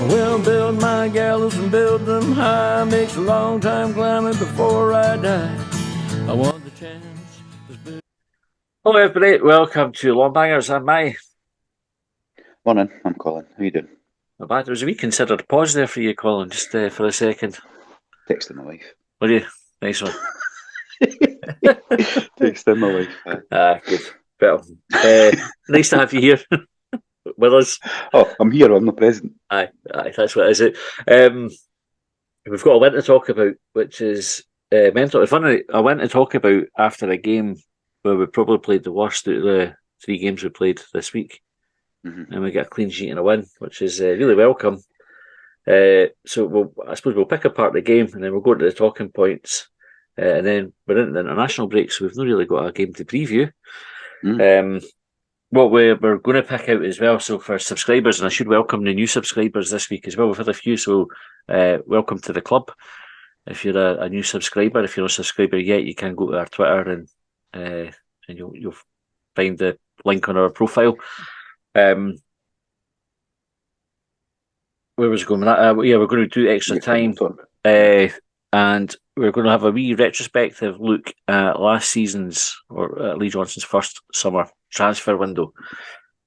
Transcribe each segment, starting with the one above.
Well, build my gallows and build them high. Makes a long time climbing before I die. I want the chance. Hello, everybody. Welcome to Longbangers. I'm Mai. Morning, I'm Colin. How you doing? Not bad. There was a wee considered pause there for you, Colin, just for a second. Texting my wife. Were you? Nice one. Texting my wife. Good. Well, nice to have you here with us. Oh, I'm here. I'm not present. Aye, that's what it is. We've got a win to talk about, which is mental. Funny, I went to talk about after a game where we probably played the worst out of the 3 games we played this week. Mm-hmm. And we get a clean sheet and a win, which is really welcome. So I suppose we'll pick apart the game and then we'll go into the talking points. And then we're into the international break, so we've not really got a game to preview. What we're going to pick out as well, so for subscribers, and I should welcome the new subscribers this week as well. We've had a few, so welcome to the club. If you're a new subscriber, if you're not a subscriber yet, you can go to our Twitter and you'll find the link on our profile. Where was it going with that? We're going to do extra time, and we're going to have a wee retrospective look at last season's, or Lee Johnson's first summer transfer window,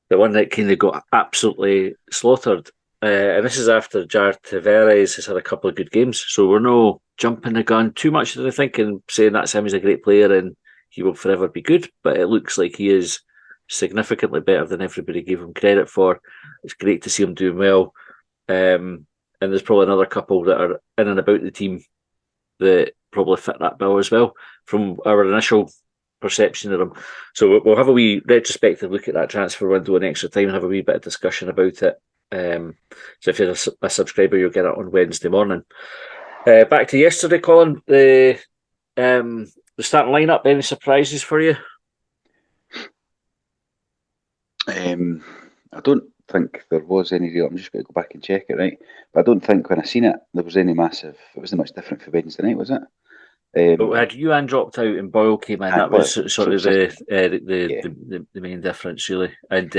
the one that kind of got absolutely slaughtered. And this is after Jared Tavares has had a couple of good games, so we're no jumping the gun too much, I think, and saying that's him as a great player and he will forever be good, but it looks like he is significantly better than everybody gave him credit for. It's great to see him doing well. And there's probably another couple that are in and about the team that probably fit that bill as well from our initial perception of them. So we'll have a wee retrospective look at that transfer window in extra time and have a wee bit of discussion about it. So if you're a subscriber, you'll get it on Wednesday morning. Back to yesterday, Colin. The starting lineup, any surprises for you? I don't think there was any real. I'm just going to go back and check it, right? But I don't think when I seen it there was any massive. It wasn't much different for Wednesday night, was it? Had Ewan dropped out and Boyle came in. That was sort of the main difference, really. And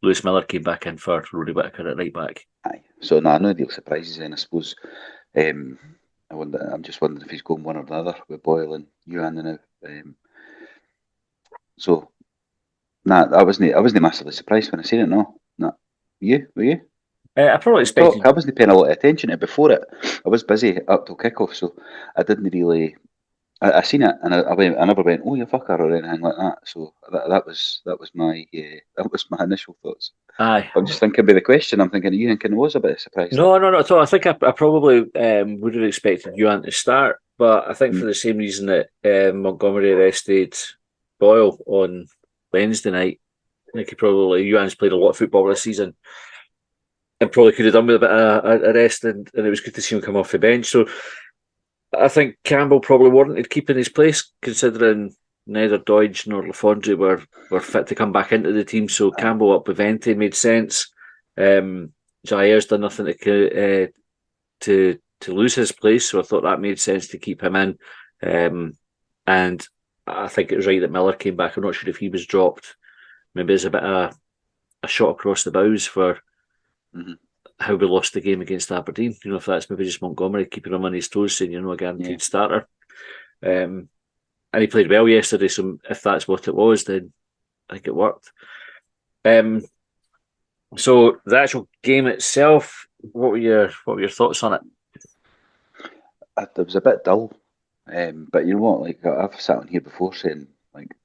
Lewis Miller came back in for Rory Whittaker at right back. Aye. So no real surprises then, I suppose. I'm just wondering if he's going one or the other with Boyle and Ewan now. So. Nah, I wasn't massively surprised when I seen it. No. Were you? I probably expected. I wasn't paying a lot of attention to it before it. I was busy up till kickoff, so I didn't really. I seen it and I never went, oh you fucker or anything like that. So that was my initial thoughts. Aye. I'm just thinking about the question. I'm thinking, you thinking it was a bit of a surprise? No, not at all. I think I probably would have expected Ewan to start, but I think for the same reason that Montgomery arrested Boyle on Wednesday night, I think Ewan's played a lot of football this season and probably could have done with a bit of a rest, and it was good to see him come off the bench. So I think Campbell probably warranted keeping his place, considering neither Doidge nor Lafondre were fit to come back into the team. So Campbell up with Vente made sense. Jair's done nothing to lose his place, so I thought that made sense to keep him in. And I think it was right that Miller came back. I'm not sure if he was dropped. Maybe it's a bit of a shot across the bows for how we lost the game against Aberdeen. You know, if that's maybe just Montgomery keeping him on his toes, saying, a guaranteed starter. And he played well yesterday, so if that's what it was, then I think it worked. So the actual game itself, what were your thoughts on it? It was a bit dull. But you know what? Like I've sat on here before saying, like,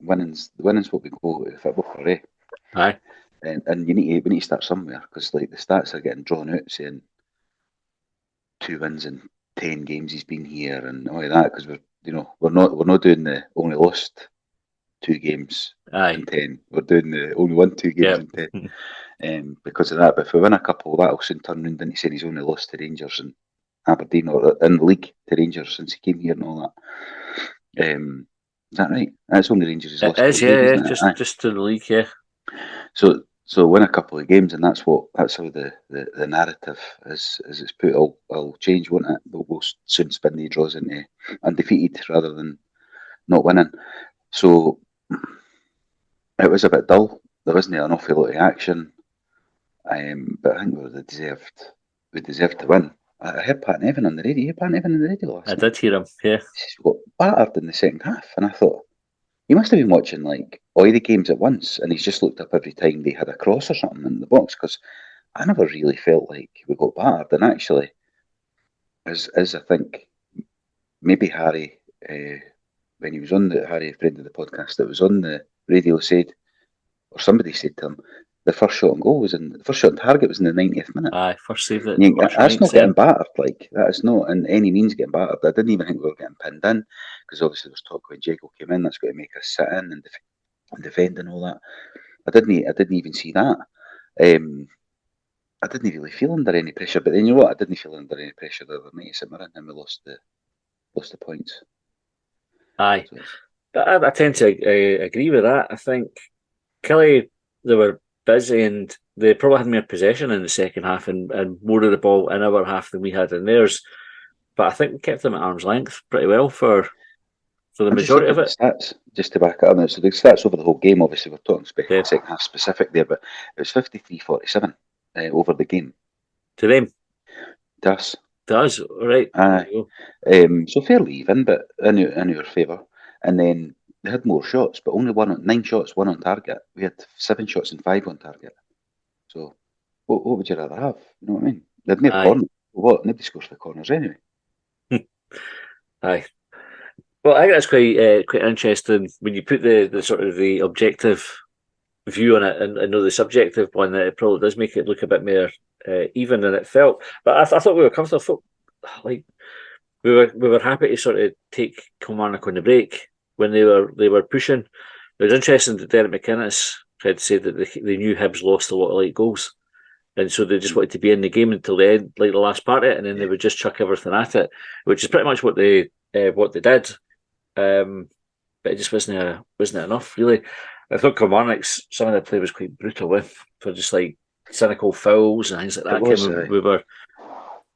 winning's what we go to football for, eh? Aye. And we need to start somewhere, because like the stats are getting drawn out saying 2 wins in 10 games he's been here and all of that, because we're not doing the only lost 2 games in 10. We're doing the only won 2 games in 10. Because of that. But if we win a couple, that'll soon turn round into saying he's only lost to Rangers and Aberdeen, or in the league to Rangers since he came here and all that. Is that right? That's only Rangers he's lost. It is, yeah, just to the league, yeah. So win a couple of games, and that's how the narrative is it's put. I'll change, won't it? We'll soon spin the draws into undefeated rather than not winning. So it was a bit dull. There wasn't an awful lot of action, but I think we deserved to win. I heard Pat Nevin on the radio. You heard Pat Nevin on the radio I last night. did hear him. Yeah, He got battered in the second half, and I thought he must have been watching like all the games at once, and he's just looked up every time they had a cross or something in the box because I never really felt like we got battered. And actually, as I think maybe Harry, when he was on Harry, a friend of the podcast that was on the radio, said, or somebody said to him, the first shot on target was in the 90th minute. aye, first save it. That's not getting battered. Like that is not in any means getting battered. I didn't even think we were getting pinned in because obviously there was talk when Jago came in. That's going to make us sit in and defend and all that. I didn't even see that. I didn't really feel under any pressure. But then you know what? I didn't feel under any pressure the other night. St Mirren and we lost the points. Aye, but I tend to agree with that. I think Killie, they were busy and they probably had more possession in the second half and more of the ball in our half than we had in theirs. But I think we kept them at arm's length pretty well for the majority of it. Stats, just to back it up. So the stats over the whole game, obviously we're talking second half specific there, but it was 53-47 over the game. To them? To us, right. So fairly even, but in our favour. And then they had more shots, but only 9 shots, 1 on target. We had 7 shots and 5 on target. So what would you rather have? You know what I mean? They had more corners. What? Nobody scores for corners anyway. Aye. Well, I think that's quite interesting when you put the sort of the objective view on it and know the subjective one, that it probably does make it look a bit more even than it felt. But I thought we were comfortable. I thought, like we were happy to sort of take Kilmarnock on the break when they were pushing. It was interesting that Derek McInnes tried to say that they knew Hibs lost a lot of late goals, and so they just wanted to be in the game until the end, like the last part of it, and then they would just chuck everything at it, which is pretty much what they did. But it just wasn't enough, really. I thought Kilmarnock's some of the play was quite brutal for just like cynical fouls and things like that. We were.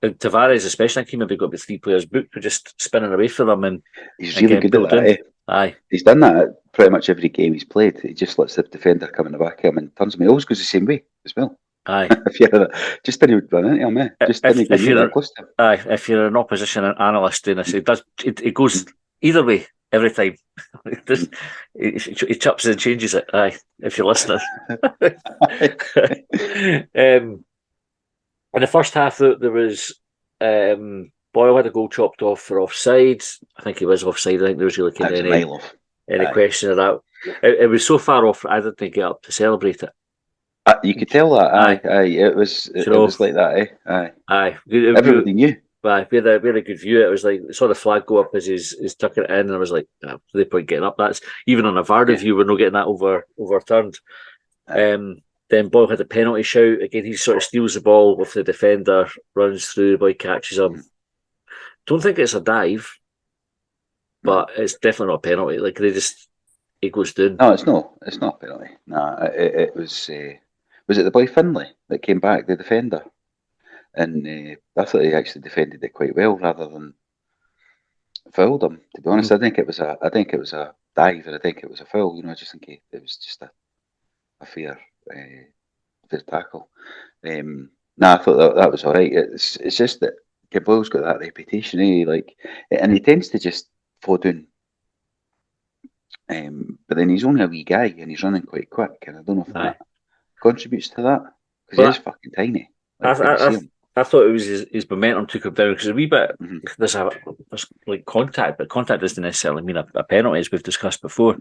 Tavares, especially, came maybe got the 3 players booked for just spinning away for them, and he's really good at that. Eh? Aye, he's done that at pretty much every game he's played. He just lets the defender come in the back of him and turns him. He always goes the same way as well. Aye, just didn't run into him. Eh? Just didn't go that close to him. Aye, if you're an opposition analyst doing this, it goes either way every time. He chops and changes it. Aye, if you're listening. In the first half, there was Boyle had a goal chopped off for offside. I think he was offside. I think there was really kind of any question of that. It was so far off, I didn't get up to celebrate it. You could tell that. Aye. It was like that. Eh? Aye. Everybody knew. Aye, we had a good view. It was like saw the flag go up as he's tucking it in, and I was like, no point getting up. That's even on a VAR review, we're not getting that overturned. Then Boyle had a penalty shout. Again, he sort of steals the ball with the defender, runs through, the boy catches him. Don't think it's a dive, but it's definitely not a penalty. Like he goes down. No, it's not a penalty. No, it was it the boy Finlay that came back, the defender? And I thought he actually defended it quite well rather than fouled him. To be honest, I think it was a dive, and I think it was a foul. You know, I just think it was just a fair tackle. I thought that was all right. It's just that Boyle's got that reputation, and he tends to just fall down. But then he's only a wee guy, and he's running quite quick, and I don't know if that contributes to that because he is fucking tiny. I thought it was his momentum took him down because a wee bit there's like contact, but contact doesn't necessarily mean a penalty, as we've discussed before.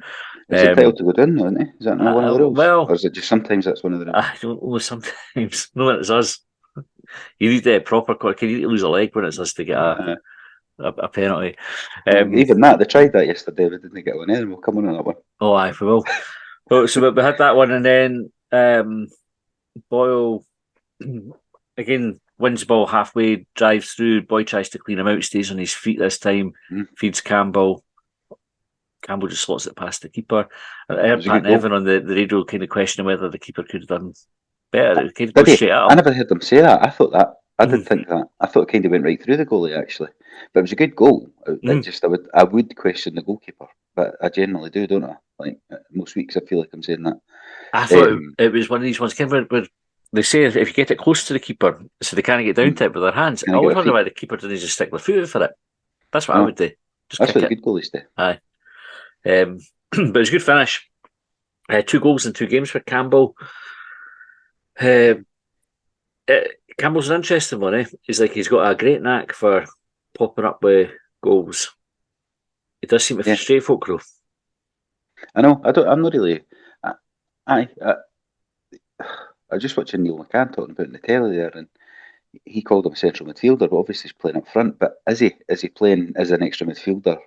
Is it entitled to go down, isn't it? Is that not one of the rules? Well, or is it just sometimes that's one of the rules? I don't know. Sometimes, no, it's us. You need a proper. Can you lose a leg when it's us to get a penalty? Even that, they tried that yesterday, but didn't get one in. We'll come on that one. Oh, aye, we will. So we had that one, and then Boyle again wins the ball halfway, drives through. Boy tries to clean him out, stays on his feet this time, feeds Campbell. Campbell just slots it past the keeper. I heard Pat Nevin on the radio kind of questioning whether the keeper could have done better. It kind of goes straight at him. I never heard them say that. I thought that. I didn't think that. I thought it kind of went right through the goalie, actually. But it was a good goal. I would question the goalkeeper. but I generally do, don't I? Like most weeks, I feel like I'm saying that. I thought it was one of these ones, Ken, where they say if you get it close to the keeper, so they can't get down to it with their hands. Can I I get always their wonder feet? why the keeper doesn't just stick their foot out for it. That's what I No, would do. Just that's kick what the it. good goalies do. Aye. But it was a good finish. 2 goals in 2 games for Campbell. Uh, Campbell's an interesting one. He's got a great knack for popping up with goals. It does seem to Yeah, frustrate folk, though. I know. I don't. I'm not really. I, I, I just watching Neil McCann talking about it in the telly there, and he called him a central midfielder, but obviously he's playing up front. But is he? Is he playing as an extra midfielder,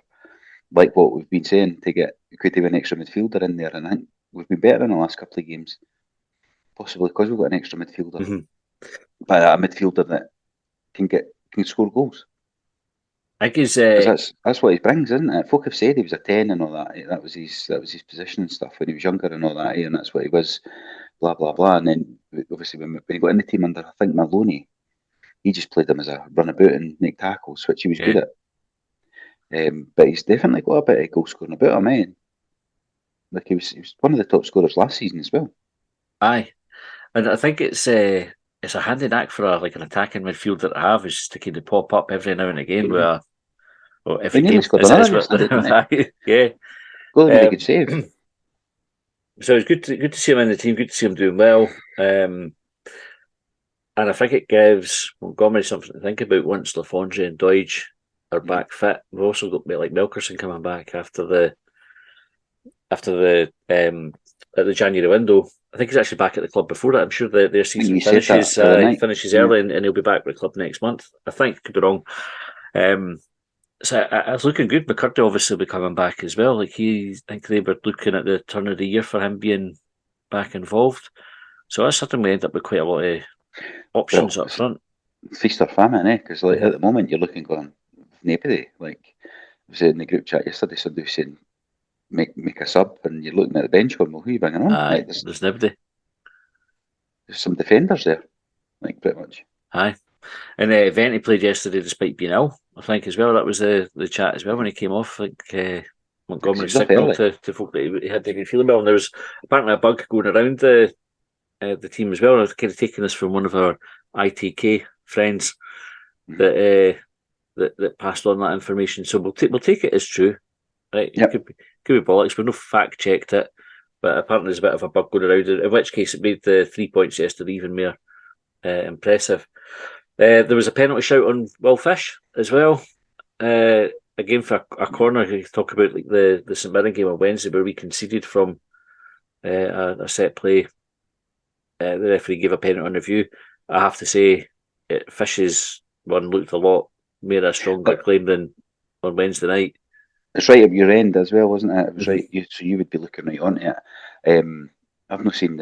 like what we've been saying to get? Could have an extra midfielder in there, and I think we've been better in the last couple of games, possibly because we've got an extra midfielder, Mm-hmm. but a midfielder that can score goals. I think he's. Because that's what he brings, isn't it? Folk have said he was a 10 and all that. That was his position and stuff when he was younger and all that. And that's what he was. Blah blah blah. And then obviously when he got in the team under I think Maloney, he just played him as a runabout and make tackles, which he was good at. But he's definitely got a bit of goal scoring about him, eh? Like he was one of the top scorers last season as well. Aye. And I think it's a handy knack for an attacking midfielder to have, is just to kind of pop up every now and again Yeah. every He nearly game. scored Is another what yesterday, didn't he? yeah. Goalie made a Um, good save. so it's good to see him in the team. Good to see him doing well. And I think it gives Montgomery something to think about once Lafondre and Doidge are back fit. We've also got like Melkerson coming back after the at the January window. I think he's actually back at the club before that. I'm sure their I think season you said that finishes the other night. Yeah. early, and he'll be back with the club next month. I think, could be wrong. So it's looking good. McCurdy obviously will be coming back as well. Like I think they were looking at the turn of the year for him being back involved. So that's something we end up with quite a lot of options Well, up front. feast or famine, eh? Because like Mm-hmm. at the moment you're looking going nobody. Like I was in the group chat yesterday, somebody was saying make a sub, and you're looking at the bench going, well, who are you bringing on? Aye, Like there's nobody. there's some defenders there, like pretty much. Aye. And Venti played yesterday despite being ill, I think, as well. That was the chat as well when he came off. I think Because he Montgomery was off signalled early. to folk that he hadn't been feeling well. And there was apparently a bug going around the team as well. I've kind of taken this from one of our ITK friends Mm-hmm. that passed on that information. So we'll take it as true, right? It Yep. could be bollocks. We've no fact checked it, but apparently there's a bit of a bug going around. In which case, it made the 3 points yesterday even more impressive. There was a penalty shout on Will Fish as well. Again for a corner. You talk about like the St Mirren game on Wednesday where we conceded from a set play. The referee gave a penalty on review. I have to say, Fish's one looked a lot more a stronger But claim than on Wednesday night. it's right up your end as well, wasn't it? It was Mm-hmm. right. So you would be looking right onto it. I've not seen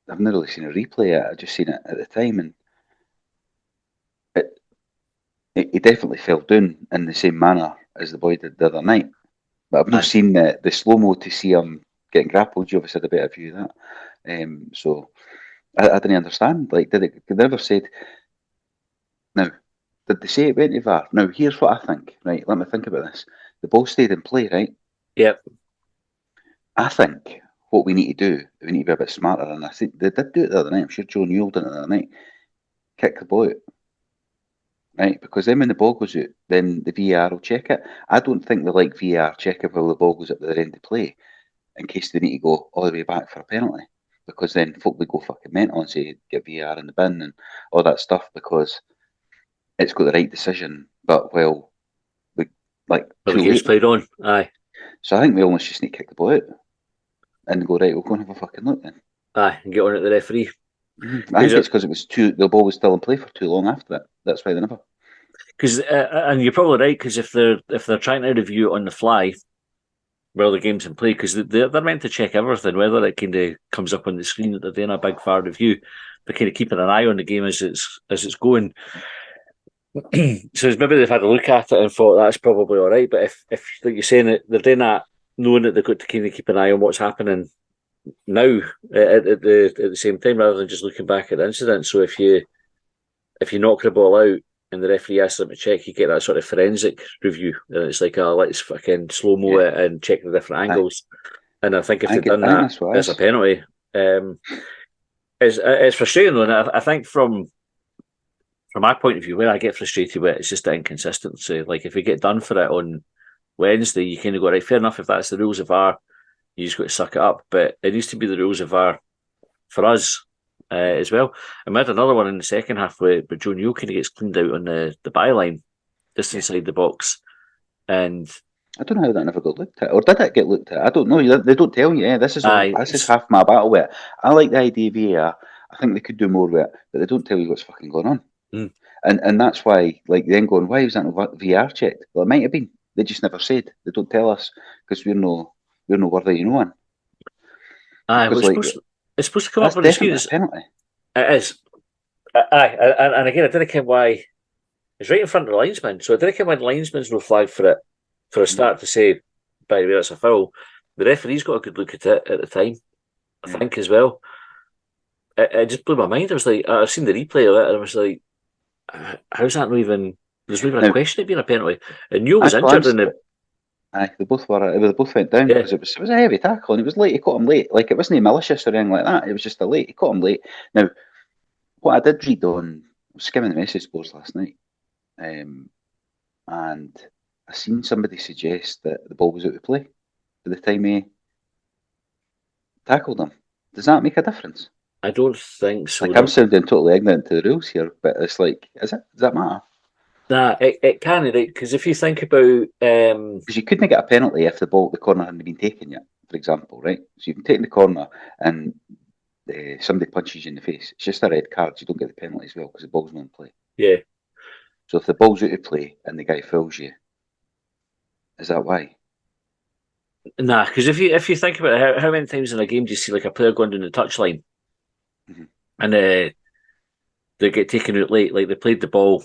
I've not really seen a replay yet. I've just seen it at the time, and he definitely fell down in the same manner as the boy did the other night. But I've not Aye. seen the slow mo to see him getting grappled. You obviously had a better view of that. So I didn't understand. Like, did they ever said now? Did they say it went to VAR? Now here's what I think. Right, let me think about this. The ball stayed in play, right? Yep. I think what we need to do, we need to be a bit smarter. And I think they did do it the other night. I'm sure Joe Newell did it the other night. Kick the ball out. Right, because then when the ball goes out, then the VAR will check it. I don't think they like VAR checking while the ball goes up the other end of play, in case they need to go all the way back for a penalty. Because then folk would go fucking mental and say get VAR in the bin and all that stuff because it's got the right decision, but well, we like But the too game's late. played on. Aye. So I think we almost just need to kick the ball out and go right. We'll go and have a fucking look then. Aye. And get on at the referee. I think it's because it was the ball was still in play for too long after it. That's why they never. Because and you're probably right. Because if they're trying to review it on the fly while the game's in play, because they're meant to check everything, whether it kind of comes up on the screen that they're doing a big far review. They're kind of keeping an eye on the game as it's going. So maybe they've had a look at it and thought that's probably all right. But if like you're saying that they're doing that, knowing that they've got to kind of keep an eye on what's happening now at the same time, rather than just looking back at the incident. So if you knock the ball out and the referee asks them to check, you get that sort of forensic review. And it's like, let's fucking slow-mo it and check the different angles. And I think if they'd done that, that's what it's a penalty. It's frustrating, though, and I think from my point of view, where I get frustrated with it, it's just the inconsistency. Like, if we get done for it on Wednesday, you kind of go, right, fair enough, if that's the rules of VAR, you just got to suck it up. But it needs to be the rules of VAR for us as well. And we had another one in the second half where Joe Newell kind of gets cleaned out on the byline, just inside the box. And I don't know how that never got looked at. Or did it get looked at? I don't know. They don't tell you. This is half my battle with it. I like the idea of VAR. I think they could do more with it, but they don't tell you what's fucking going on. And that's why, like, then going, why was that not VR checked? Well, it might have been. They just never said. They don't tell us because we're no worthy of knowing. It's supposed to come up on the screen. It's definitely a It penalty. is. And again, I didn't care why. It's right in front of the linesman, so I didn't care why the linesman's no flag for it for a start to say, by the way, that's a foul. The referee's got a good look at it at the time, I think, as well. It just blew my mind. I was like, I've seen the replay of it, and I was like, how's that not even? There's not even a question of being a penalty. And Newell was injured in the. Aye, they both were. They both went down because it was a heavy tackle, and it was late. He caught him late. Like, it wasn't malicious or anything like that. It was just a late. He caught him late. Now, what I did read on, I was skimming the message boards last night, and I seen somebody suggest that the ball was out of play by the time he tackled him. Does that make a difference? I don't think so. Like, I'm sounding totally ignorant to the rules here, but it's like, does that matter? Nah, it can, right? Because if you think about, because you couldn't get a penalty if the corner hadn't been taken yet, for example, right? So you've taken the corner and somebody punches you in the face. It's just a red card. You don't get the penalty as well because the ball's not in play. Yeah. So if the ball's out of play and the guy fouls you, is that why? Nah, because if you think about it, how many times in a game do you see like a player going down the touchline and they get taken out late? Like, they played the ball.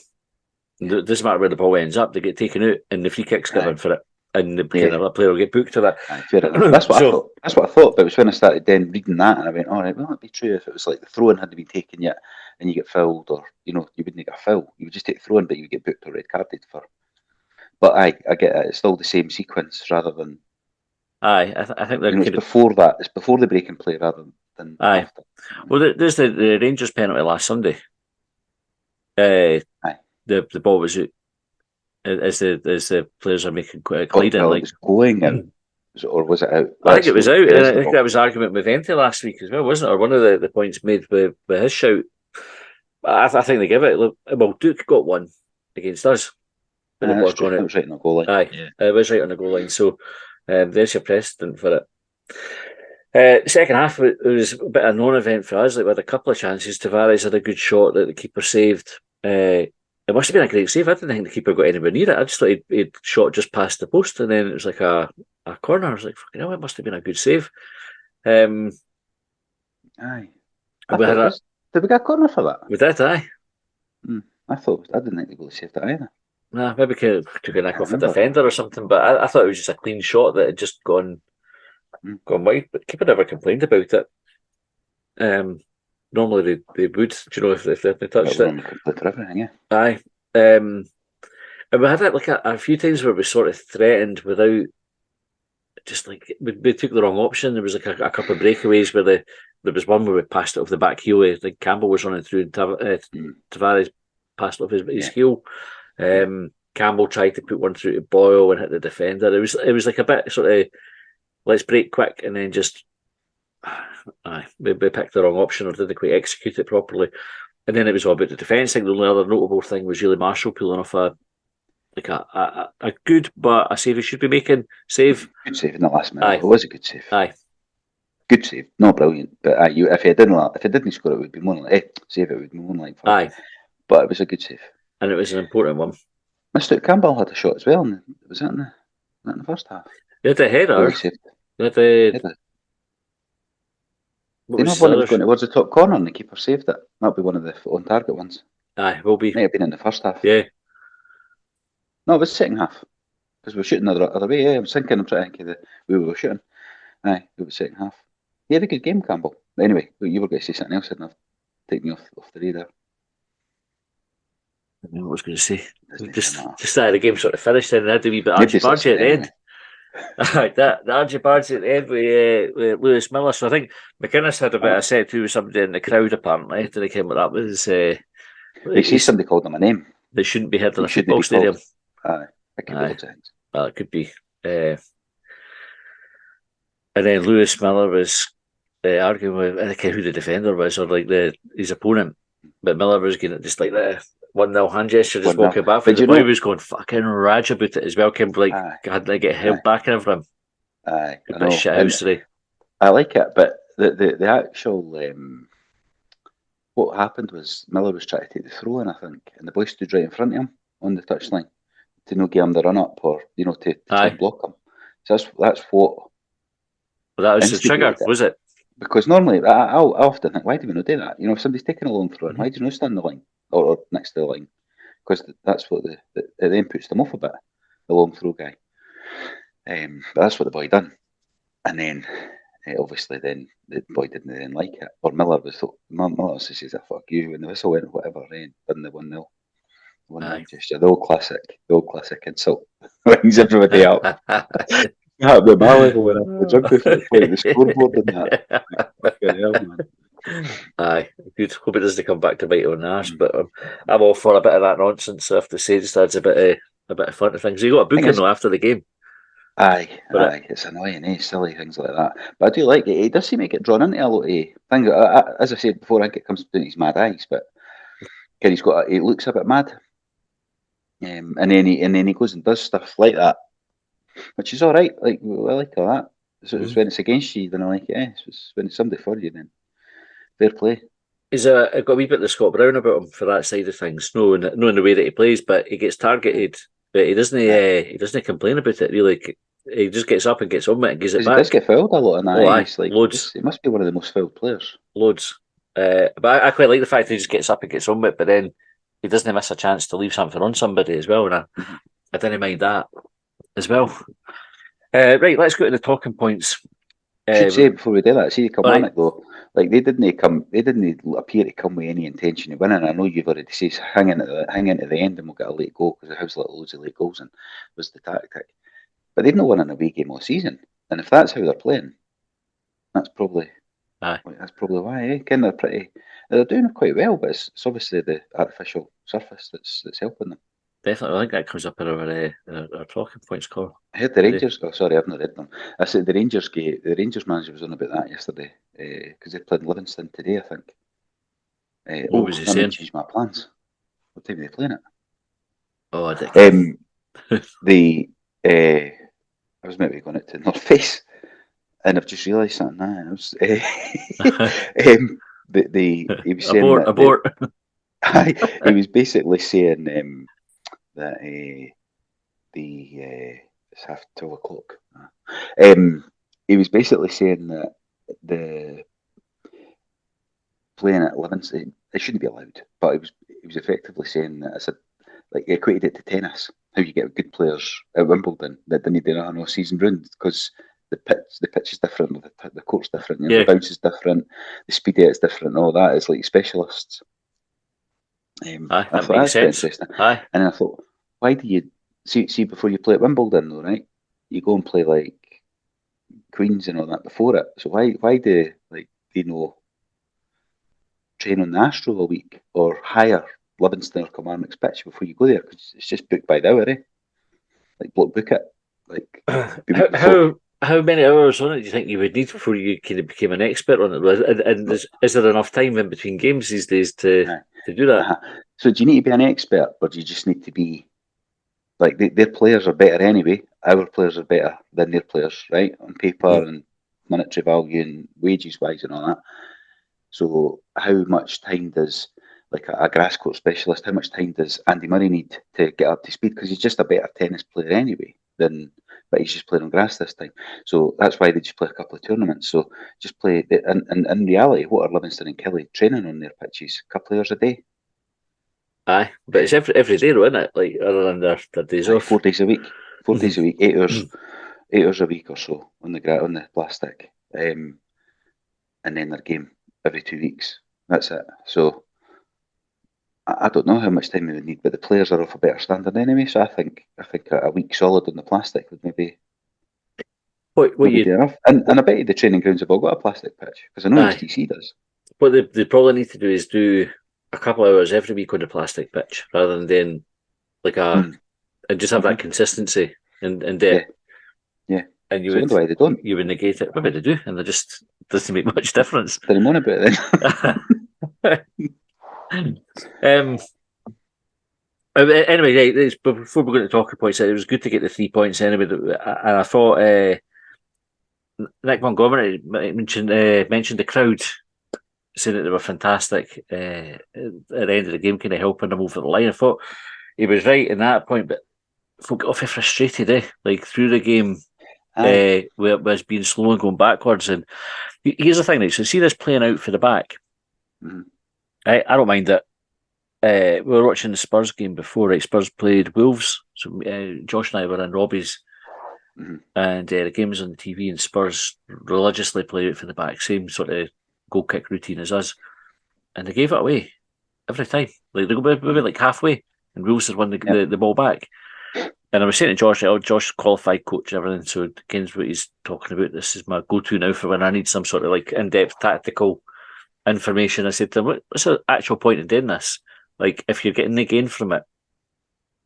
It doesn't matter where the ball ends up; they get taken out, and the free kick's given for it, and the another player will get booked to that. Fair enough. That's what I thought. That's what I thought. But it was when I started then reading that, and I went, "All right, well, it'd be true if it was like the throw-in hadn't been taken yet, and you get fouled, or you wouldn't get a foul. You would just take the throw-in, but you would get booked or red carded for." But I get it. It's still the same sequence rather than. I think it's before that. It's before the break and play rather than after. Well, there's the Rangers penalty last Sunday. The ball was out as the players are making quite a gliding. It was going in, or was it out? I think it was out. And I think that was argument with Vente last week as well, wasn't it? Or one of the points made with his shout. I think they give it. Well, Duke got one against us. It was right on the goal line. Aye, it was right on the goal line. So there's your precedent for it. Second half, it was a bit of a non-event for us. Like, we had a couple of chances. Tavares had a good shot that the keeper saved. It must have been a great save. I didn't think the keeper got anywhere near it. I just thought he'd shot just past the post, and then it was like a corner. I was like, fucking hell, it must have been a good save. Aye. Did we get a corner for that? We did, aye. I didn't think they would have saved it either. Nah, maybe took a nick off a defender or something, but I thought it was just a clean shot that had just gone wide. But keeper never complained about it. Normally they would, if they touched it. For everything, yeah. Aye. And we had it like a few times where we sort of threatened without, just like, we took the wrong option. There was like a couple of breakaways where there was one where we passed it off the back heel. Like, Campbell was running through and Tavares passed off his heel. Campbell tried to put one through to Boyle and hit the defender. It was like a bit sort of, let's break quick, and then just we picked the wrong option or didn't quite execute it properly. And then it was all about the defence. I think the only other notable thing was really Marshall pulling off a good but a save he should be making. Save. Good save in the last minute. It was a good save. Aye. Good save. Not brilliant. But if he didn't score, it would be more like save. It would be more like. Aye. But it was a good save. And it was an important one. Mr. Campbell had a shot as well. Was that in the first half? He had a header. He had a. They know one that was going towards the top corner and the keeper saved it. That'll be one of the on target ones. Aye, will be. Might have been in the first half. Yeah. No, it was second half. Because we were shooting the other way. Yeah, I'm trying to think of the way we were shooting. Aye, it was second half. He had a good game, Campbell. But anyway, you were going to say something else, and I've taken you off the radar. I don't know what I was going to say. Doesn't even Just matter. just that the game sort of finished and they had a wee bit Nobody sits argy-bargy there at the anyway. end. that the argy-bargy at the end with Lewis Miller. So I think McInnes had a bit of set to with somebody in the crowd apparently. Did they came with that was They say somebody called him a name. they shouldn't be heard in He a shouldn't football be called. stadium. Aye, it could be Aye, loads of things. well, it could be. And then Lewis Miller was arguing with I think who the defender was or like his opponent, but Miller was getting it just like the 1-0 hand gesture, just 1-0. walking back. But The you boy know, was going fucking rage about it as well. Came like aye, had to get held aye, back and everything. aye, A I bit of know, shit and house today. I like it. But the actual what happened was Miller was trying to take the throw in, I think, and the boy stood right in front of him on the touchline to not give him the run up or to try and Aye, block him. So that's what well, that was the trigger, instigated it. was it? Because normally, I often think, why do we not do that? If somebody's taking a long throw, Mm-hmm. why do you not stand the line or next to the line? Because that's what it then puts them off a bit, the long throw guy. But that's what the boy done, and then obviously then the boy didn't then like it, or Miller says, "Fuck you," and the whistle went whatever, then done the 1-0. 1-0 Aye. gesture, the old classic insult, rings everybody up. Yeah, at my level when I was drunk before I played the scoreboard and that. Fucking hell, man. Aye, good. Hope it doesn't come back to bite you on the arse, Mm. but I'm all for a bit of that nonsense. So I have to say, just adds a bit of fun to things. You got a Thing booking is, though after the game, but it's annoying, silly things like that. But I do like it. He does seem to get drawn into a lot of things. As I said before, I think it comes down to his mad eyes, but he looks a bit mad, and then he goes and does stuff like that, which is all right. Like I like all that. So it's when it's against you, then I like it. It's when it's somebody for you, then fair play. he's got a wee bit of Scott Brown about him for that side of things. No, in the way that he plays, but he gets targeted, but he doesn't complain about it. Really, he just gets up and gets on with it and gives it Because he does back. get fouled a lot, and Oh, aye, he's like, loads. he must be one of the most fouled players. Loads. But I quite like the fact that he just gets up and gets on with it, but then he doesn't miss a chance to leave something on somebody as well. And Mm-hmm. I didn't mind that as well. Right, let's go to the talking points. Should say before we do that, see Right. Kilmarnock though, like they didn't appear to come with any intention of winning. I know you've already said hang into the end and we'll get a late goal because the house let loads of late goals in was the tactic. But they've not won an away game all season, and if that's how they're playing, that's probably Aye. why. They're doing quite well, but it's obviously the artificial surface that's helping them. Definitely, I think that comes up in our talking points call. I heard the Today. Rangers. Oh, sorry, I've not read them. I said the Rangers manager was on about that yesterday because they played Livingston today, I think. What was he That might saying? change my plans. What time are they playing Oh, I dick. it? I was maybe going out to North Face, and I've just realised something. Nah, I was, he was saying abort. he was basically saying that it's half 12 o'clock. He was basically saying that the playing at Livingston it shouldn't be allowed, but he was effectively saying that it's like he equated it to tennis. How you get good players at Wimbledon that didn't do nothing all season round because the pitch is different, the court's different, Yeah. the bounce is different, the speed of it's different, and all that is like specialists. Aye, I that thought makes that's quite sense. interesting. Aye. And I thought, why do you see before you play at Wimbledon though, right? You go and play like Queens and all that before it. So why do like they know train on the Astro a week or hire Livingston or Kilmarnock's pitch before you go there? Because it's just booked by the hour, eh? Like book it like the week before. How many hours on it do you think you would need before you kind of became an expert on it? And is there enough time in between games these days to do that? Uh-huh. So do you need to be an expert, or do you just need to be like their players are better anyway? Our players are better than their players, right? On paper and monetary value and wages wise and all that. So how much time does like a grass court specialist? How much time does Andy Murray need to get up to speed? Because he's just a better tennis player anyway. But he's just playing on grass this time. So that's why they just play a couple of tournaments. So just play. And in reality, what are Livingston and Killie training on their pitches? A couple of hours a day. Aye, but it's every day, though, isn't it? Like other than their days off. 4 days a week. 4 days a week. 8 hours a week or so on the plastic. And then their game every 2 weeks. That's it. So I don't know how much time we would need, but the players are of a better standard anyway. So I think a week solid on the plastic would What maybe you do enough. And I bet the training grounds have all got a plastic pitch because I know aye, HTC does. what they probably need to do is do a couple of hours every week on the plastic pitch rather than doing like Mm. and just have Hmm. that consistency and Yeah, depth, yeah. and So I wonder why they don't. you would negate it. Maybe they do, and they just doesn't make much difference. Didn't moan about it um, anyway, before we're going to talk about points, it was good to get the 3 points anyway. And I thought Nick Montgomery mentioned the crowd, saying that they were fantastic at the end of the game, kind of helping them over the line. I thought he was right in that point, but folk got awfully frustrated, like through the game, then. where it was being slow and going backwards. And here's the thing, right? So see this playing out for the back. Mm-hmm. I don't mind it. We were watching the Spurs game before, right? Spurs played Wolves. So Josh and I were in Robbie's, Mm-hmm. and the game was on the TV, and Spurs religiously played it for the back, same sort of goal kick routine as us, and they gave it away every time. Like they go maybe like halfway, and Wolves had won Yep. the ball back. And I was saying to Josh, Josh qualified coach and everything, so again, what he's talking about. This is my go-to now for when I need some sort of like in-depth tactical information. I said to him, what's the actual point in doing this? Like, if you're getting the gain from it,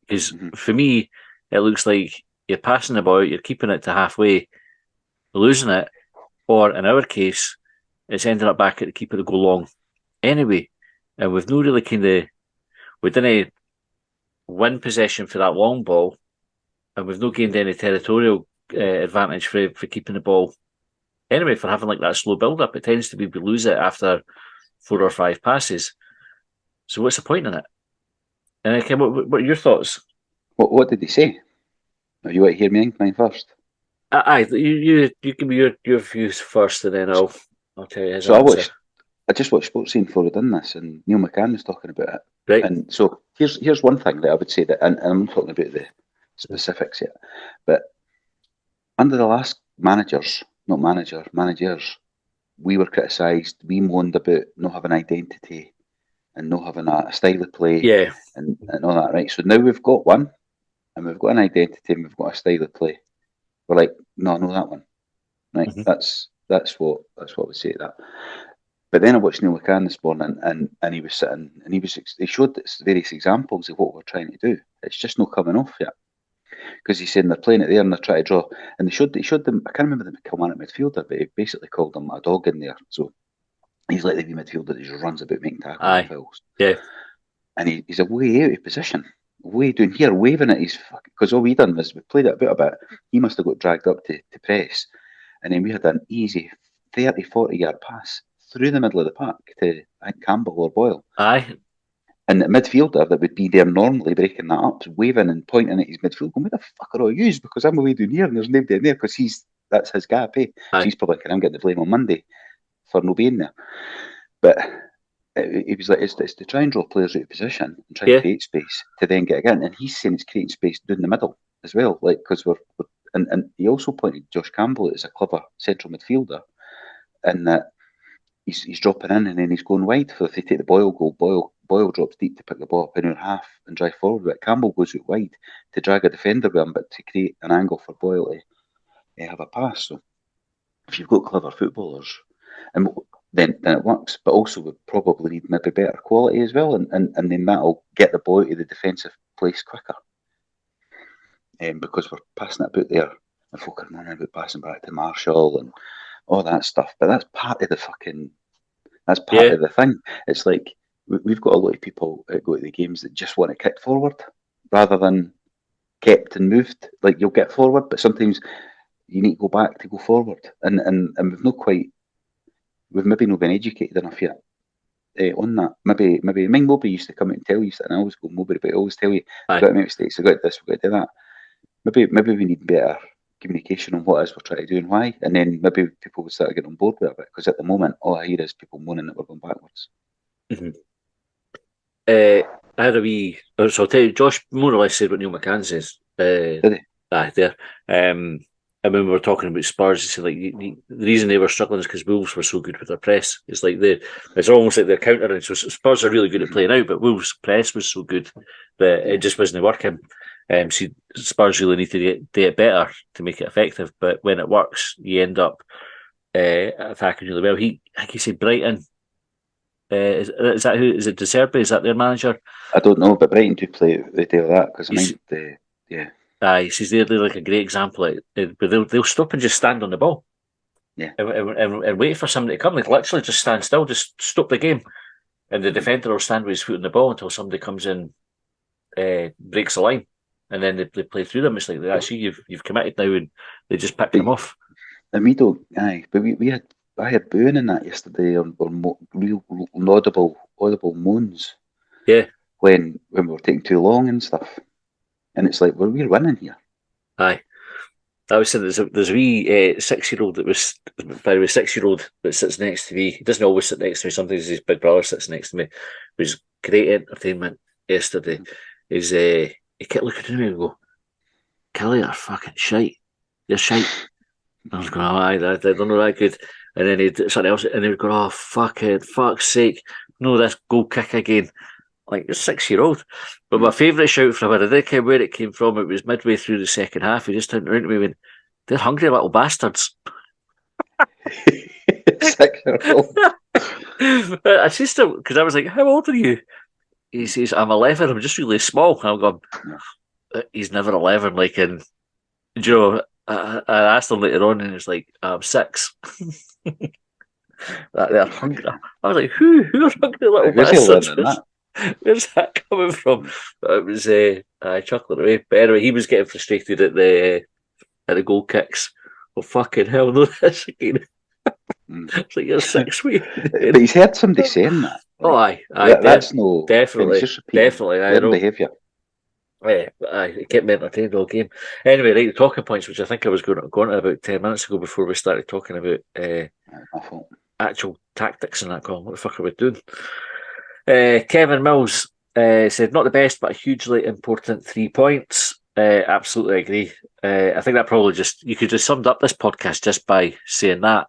because Mm-hmm. for me, it looks like you're passing the ball, you're keeping it to halfway, losing it, or in our case, it's ending up back at the keeper to go long anyway. And we've no really we didn't win possession for that long ball, and we've not gained any territorial advantage for keeping the ball. Anyway, for having like that slow build up, it tends to be we lose it after 4 or 5 passes. So what's the point in it? And okay, what are your thoughts? What did they say? Oh, you want to hear mine first? Aye, you give me your views first, and then I'll tell you his So answer. I just watched Sports Scene before I done this, and Neil McCann was talking about it. Right? And so here's one thing that I would say that, and I'm not talking about the specifics yet, but under the last managers, we were criticised. We moaned about not having identity and not having a style of play Yeah. and all that, right? So now we've got one, and we've got an identity, and we've got a style of play. We're like, no, that one, right? Mm-hmm. That's what I would say to that. But then I watched Neil McCann this morning, and he was sitting, and he showed various examples of what we're trying to do. It's just not coming off yet because he's saying they're playing it there and they're trying to draw, and they showed them. I can't remember the Kilmarnock midfielder, but he basically called him a dog in there. So he's like the wee midfielder that just runs about making tackles and Aye. fouls, Yeah. and he's a way out of position, way down here, waving at his because all we done was we played it a bit. He must have got dragged up to press, and then we had an easy 30-40 yard pass through the middle of the park to I think Campbell or Boyle. Aye. And the midfielder that would be there normally breaking that up, waving and pointing at his midfield, going, where the fuck are all yous? Because I'm away down here and there's nobody in there because that's his gap, eh? So Aye. he's probably I'm getting the blame on Monday for no being there. But it was like it's to try and draw players out of position and try Yeah. and create space to then get again. And he's saying it's creating space down the middle as well, like because we're and he also pointed Josh Campbell as a clever central midfielder, and that he's dropping in and then he's going wide. So if they take the Boyle goal, Boyle drops deep to pick the ball up in our half and drive forward. But Campbell goes out wide to drag a defender with him, but to create an angle for Boyle to have a pass. So if you've got clever footballers, and then it works. But also we probably need maybe better quality as well, and then that'll get the ball to the defensive place quicker. Because we're passing it about there, and folk are moaning about passing back to Marshall and all that stuff. But that's part of the fucking. That's part Yeah. of the thing. It's like we've got a lot of people that go to the games that just want to kick forward rather than kept and moved. Like you'll get forward, but sometimes you need to go back to go forward. And we've maybe not been educated enough yet on that. Maybe I mean Mowbray used to come out and tell you, and I always go Mowbray, but I always tell you we've got to make mistakes, we've got this, we've got to do that. Maybe we need better communication on what it is we're trying to do and why, and then maybe people would start getting on board with it. Because at the moment, all I hear is people moaning that we're going backwards. Mm-hmm. I had a wee. So I'll tell you, Josh more or less said what Neil McCann says. Did he? Aye, there. And when we were talking about Spurs, you said like the reason they were struggling is because Wolves were so good with their press. It's like it's almost like they're countering. So Spurs are really good at playing out, but Wolves' press was so good that it just wasn't working. So Spurs really need to do it better to make it effective. But when it works, you end up attacking really well. I think he said Brighton. Is that who? Is it De Serbi? Is that their manager? I don't know, but Brighton do play they do that because yeah. He says they're like a great example, but they'll stop and just stand on the ball, yeah, and wait for somebody to come. Like literally, just stand still, just stop the game, and the defender will stand with his foot on the ball until somebody comes in, breaks the line, and then they play through them. It's like actually you've committed now, and they just pick them off. And we don't, but I had booing in that yesterday on real audible moans. Yeah, when we were taking too long and stuff. And it's like, well, we're winning here. Aye. I was saying there's a wee 6-year-old that was, by the way, 6-year-old that sits next to me. He doesn't always sit next to me. Sometimes his big brother sits next to me. It was great entertainment yesterday. He kept looking at me and go, Killie, you're fucking shite. You're shite. I was going, I don't know that good. And then he'd something else, and he would go, oh, fuck's sake. No, this goal kick again. Like, you're 6-year-old. But my favourite shout from him, I didn't care where it came from. It was midway through the second half. He just turned around to me and went, they're hungry little bastards. 6-year-old. I said to him, because I was like, how old are you? He says, I'm 11. I'm just really small. And I'm going, he's never 11. Like, and, you know, I asked him later on, and he was like, I'm 6. They're hungry. I was like, who are hungry little bastards? Where's that coming from? But it was chuckling away. But anyway, he was getting frustrated at the goal kicks. Oh fucking hell, no this again. It's like you're 6 weeks. But he's heard somebody saying that. Like, that's no definitely. I know. Behaviour. Yeah, it kept me entertained all game. Anyway, right, the talking points, which I think I was going on about 10 minutes ago before we started talking about actual tactics and that call. What the fuck are we doing? Kevin Mills said, not the best, but a hugely important 3 points. Absolutely agree. I think that probably you could just summed up this podcast just by saying that.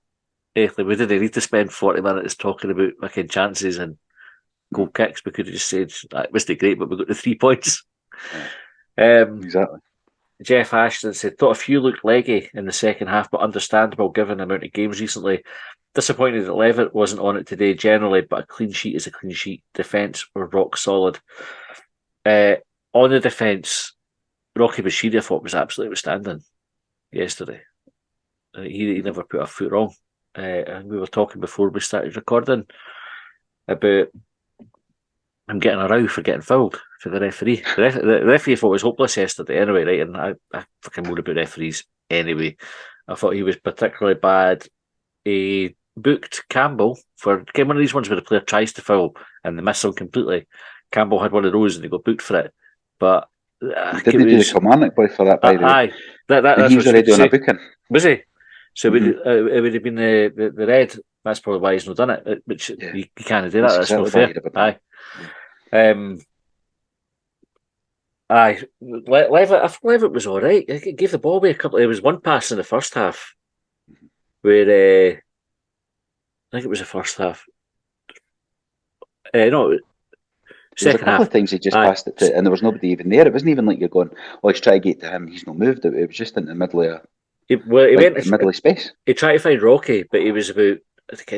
We didn't need to spend 40 minutes talking about fucking chances and goal kicks. We could have just said, it wasn't great, but we got the 3 points. Exactly. Jeff Ashton said, thought a few looked leggy in the second half, but understandable given the amount of games recently. Disappointed that Levitt wasn't on it today generally, but a clean sheet is a clean sheet. Defence were rock solid. On the defence, Rocky Bashiri I thought was absolutely outstanding yesterday. He never put a foot wrong. And we were talking before we started recording about him getting a row for getting fouled for the referee. The referee thought was hopeless yesterday anyway, right? And I fucking moan about referees anyway. I thought he was particularly bad. He booked Campbell for one of these ones where the player tries to foul and they miss him completely. Campbell had one of those and he got booked for it. But didn't he do the Kilmarnock boy for that, by the way? Aye. That's he's already on a booking. Was he? So it would have been the red. That's probably why he's not done it. Which you can't do that. That's not fair. Aye. Levitt was all right. He gave the ball away a couple. There was one pass in the first half where I think it was the first half. No, second half. A couple of times he just passed it to, and there was nobody even there. It wasn't even like you're going, oh, he's trying to get to him. He's not moved. It was just in the middle of middle of space. He tried to find Rocky, but he was about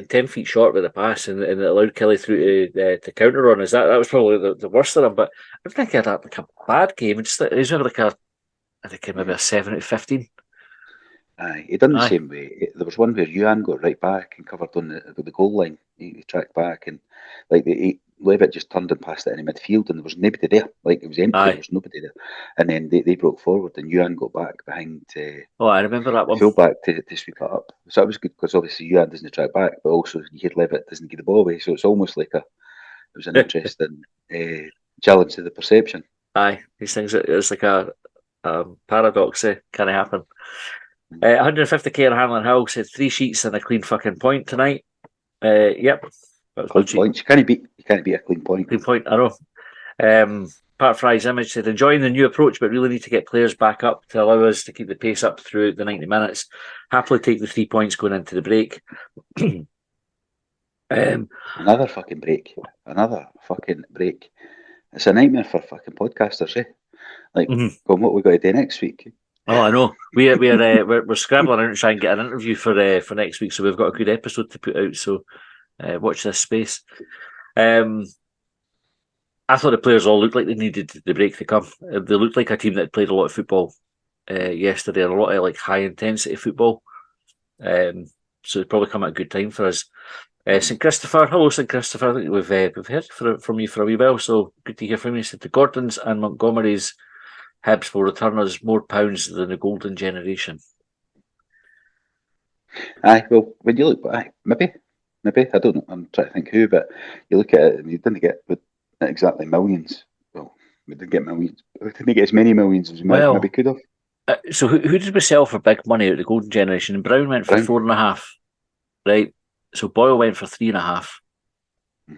10 feet short with the pass, and it allowed Killie through to counter on us. That was probably the worst of them. But I don't think he had like a bad game. He was maybe maybe a 7 out of 15. Aye, he done the same way. There was one where Yuan got right back and covered on the goal line. He tracked back and Levitt just turned and passed it in the midfield, and there was nobody there. Like, it was empty. There was nobody there. And then they broke forward, and Yuan got back behind. I remember that one. Full back to sweep it up. So that was good because obviously Yuan doesn't track back, but also you hear Levitt doesn't get the ball away. So it's almost like it was an interesting challenge to the perception. Aye, these things, it's like a paradox. Can it happen? 150k in Hanlon Hill said 3 sheets and a clean fucking point tonight. Yep. Clean points. You can't beat a clean point. Clean point, I know. Pat Fry's image said, enjoying the new approach, but really need to get players back up to allow us to keep the pace up through the 90 minutes. Happily take the 3 points going into the break. Another fucking break. Another fucking break. It's a nightmare for fucking podcasters, eh? Like, well, what we got to do next week? Oh, I know. We're scrabbling out to try and get an interview for next week, so we've got a good episode to put out. So watch this space. I thought the players all looked like they needed the break to come. They looked like a team that played a lot of football yesterday, and a lot of like high intensity football. So it probably come at a good time for us. St Christopher, hello St Christopher. I think we've heard from you for a wee while, so good to hear from you. Said the Gordons and Montgomery's Hibs will return us more pounds than the golden generation. Aye, well, when you look, maybe I don't know. I'm trying to think who, but you look at it and you didn't get exactly millions. Well, we didn't get millions. We didn't get as many millions as we maybe could have. So who did we sell for big money at the golden generation? Brown went for 4.5, right? So Boyle went for 3.5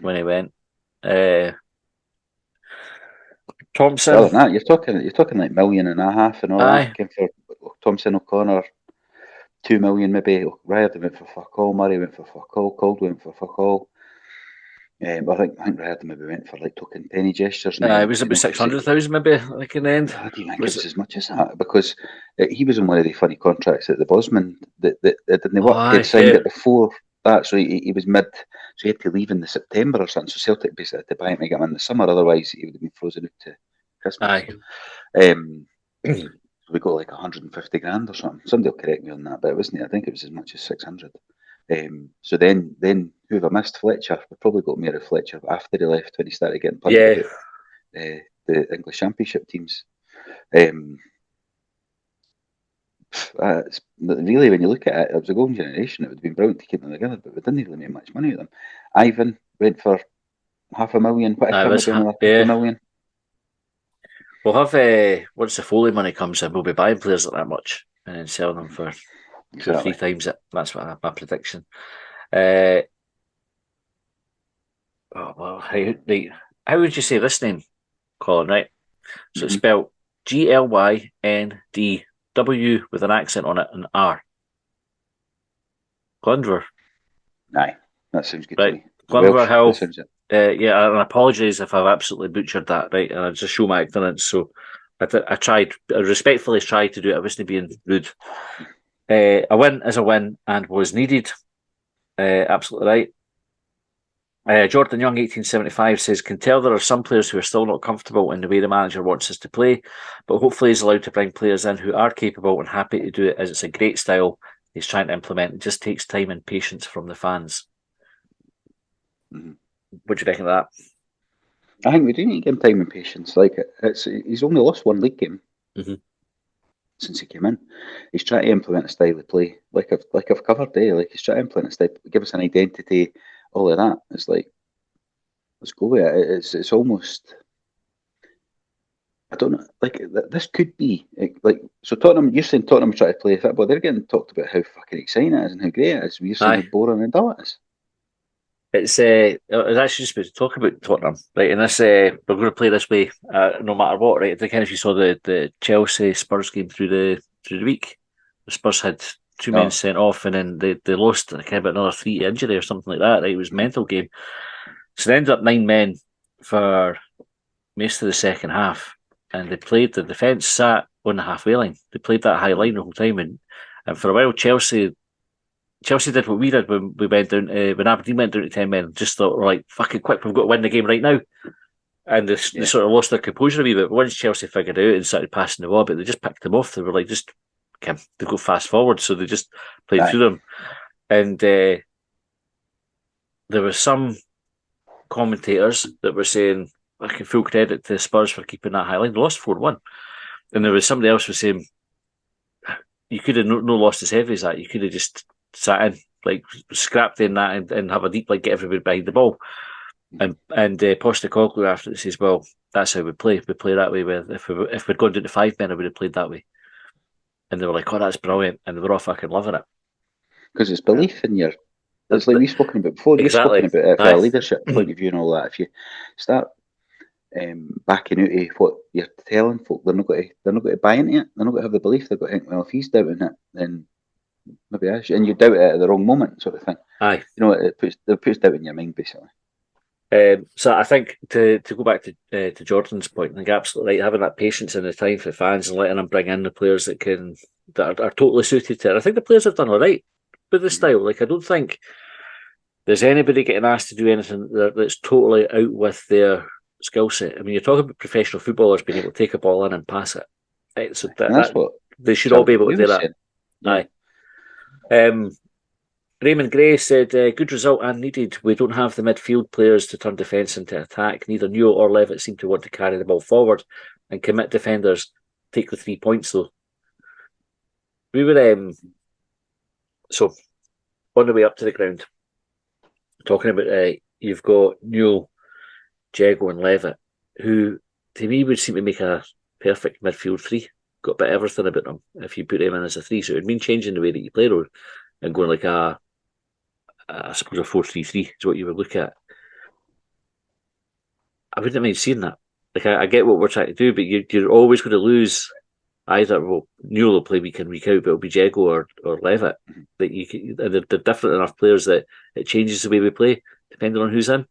when he went. Thompson. Other than that, you're talking like 1.5 million and all that. Came for Thompson, O'Connor, 2 million maybe. Riordan went for fuck all. Murray went for fuck all. Caldwell went for fuck all. I think Riordan maybe went for like token penny gestures. It was about 600,000 maybe, like in the end. I don't think it was as much as that, because he was on one of the funny contracts at the Bosman that didn't work. He'd signed it before that, so he was mid, so he had to leave in the September or something. So Celtic basically had to buy him to get him in the summer, otherwise he would have been frozen out to Christmas. We got like 150 grand or something. Somebody will correct me on that, but it wasn't. I think it was as much as 600. So then who have I missed? Fletcher. We probably got Mary Fletcher after he left, when he started getting punted out the English Championship teams. Really, when you look at it was a golden generation. It would have been brilliant to keep them together, but we didn't really make much money with them. Ivan went for 500,000. What if another 500,000? We'll have once the Foley money comes in, we'll be buying players at that much and then selling them for 2 or 3 times it. That's my prediction. How would you say this name, Colin? Right, so it's spelled Glynndw with an accent on it and R. Glendower. Aye, that sounds good to me. Glendower Hill. Yeah, and I apologise if I've absolutely butchered that, right? And I just show my ignorance. So I respectfully tried to do it. I wasn't being rude. A win is a win and was needed. Absolutely right. Jordan Young, 1875, says, can tell there are some players who are still not comfortable in the way the manager wants us to play, but hopefully he's allowed to bring players in who are capable and happy to do it, as it's a great style he's trying to implement. It just takes time and patience from the fans. What do you reckon of that? I think we do need to give him time and patience. Like, he's only lost 1 league game since he came in. He's trying to implement a style of play, like I've covered there. Like, he's trying to implement a style, give us an identity, all of that. It's like, let's go with it. It's almost, I don't know. Like, this could be like, so Tottenham. You're saying Tottenham try to play football. They're getting talked about how fucking exciting it is and how great it is. We're saying how boring and dull it is. It's actually just about to talk about Tottenham, right? And this we're going to play this way no matter what, right? Again, if you saw the Chelsea Spurs game through the week, the Spurs had 2 men sent off, and then they lost kind of another 3 to injury or something like that. Right? It was a mental game. So they ended up 9 men for most of the second half, and they played. The defence sat on the halfway line. They played that high line the whole time, and for a while Chelsea did what we did when we went down. When Aberdeen went down to 10 men, just thought, we're like, fucking quick, we've got to win the game right now. And they sort of lost their composure a wee bit. But once Chelsea figured it out and started passing the ball, but they just picked them off. They were like, just they go fast forward, so they just played through them. And there were some commentators that were saying, I can full credit to Spurs for keeping that high line. They lost 4-1. And there was somebody else who was saying, you could have no lost as heavy as that. You could have just sat in, like, scrapped in that and have a deep, like, get everybody behind the ball. And Postecoglou after it says, well, that's how we play. We play that way. If we'd gone down to 5 men, I would have played that way. And they were like, oh, that's brilliant. And they were all fucking loving it. Because it's belief in your... It's like we've spoken about before. Exactly. You've spoken about it from a leadership point of view and all that. If you start backing out of what you're telling folk. They're not going to buy into it. They're not going to have the belief. They're going to think, well, if he's doubting it, then maybe I should. And you doubt it at the wrong moment, sort of thing. Aye. It puts doubt in your mind, basically. So I think to go back to Jordan's point, I think absolutely right, having that patience and the time for the fans and letting them bring in the players that are totally suited to it. I think the players have done all right with the style. Like, I don't think there's anybody getting asked to do anything that's totally out with their skill set. I mean, you're talking about professional footballers being able to take a ball in and pass it. Right? So that's what they should all be able to do that. Yeah. Aye. Raymond Gray said, good result and needed. We don't have the midfield players to turn defence into attack. Neither Newell or Levitt seem to want to carry the ball forward and commit defenders. Take the 3 points, though. We were, so, on the way up to the ground, talking about, you've got Newell, Jago and Levitt, who, to me, would seem to make a perfect midfield three. Got a bit of everything about them if you put them in as a three. So it would mean changing the way that you play and going like I suppose a 4-3-3 is what you would look at. I wouldn't mind seeing that. Like, I get what we're trying to do, but you're always going to lose either. Well, Newell will play week in, week out, but it'll be Jago or Levitt. That they're different enough players that it changes the way we play depending on who's in.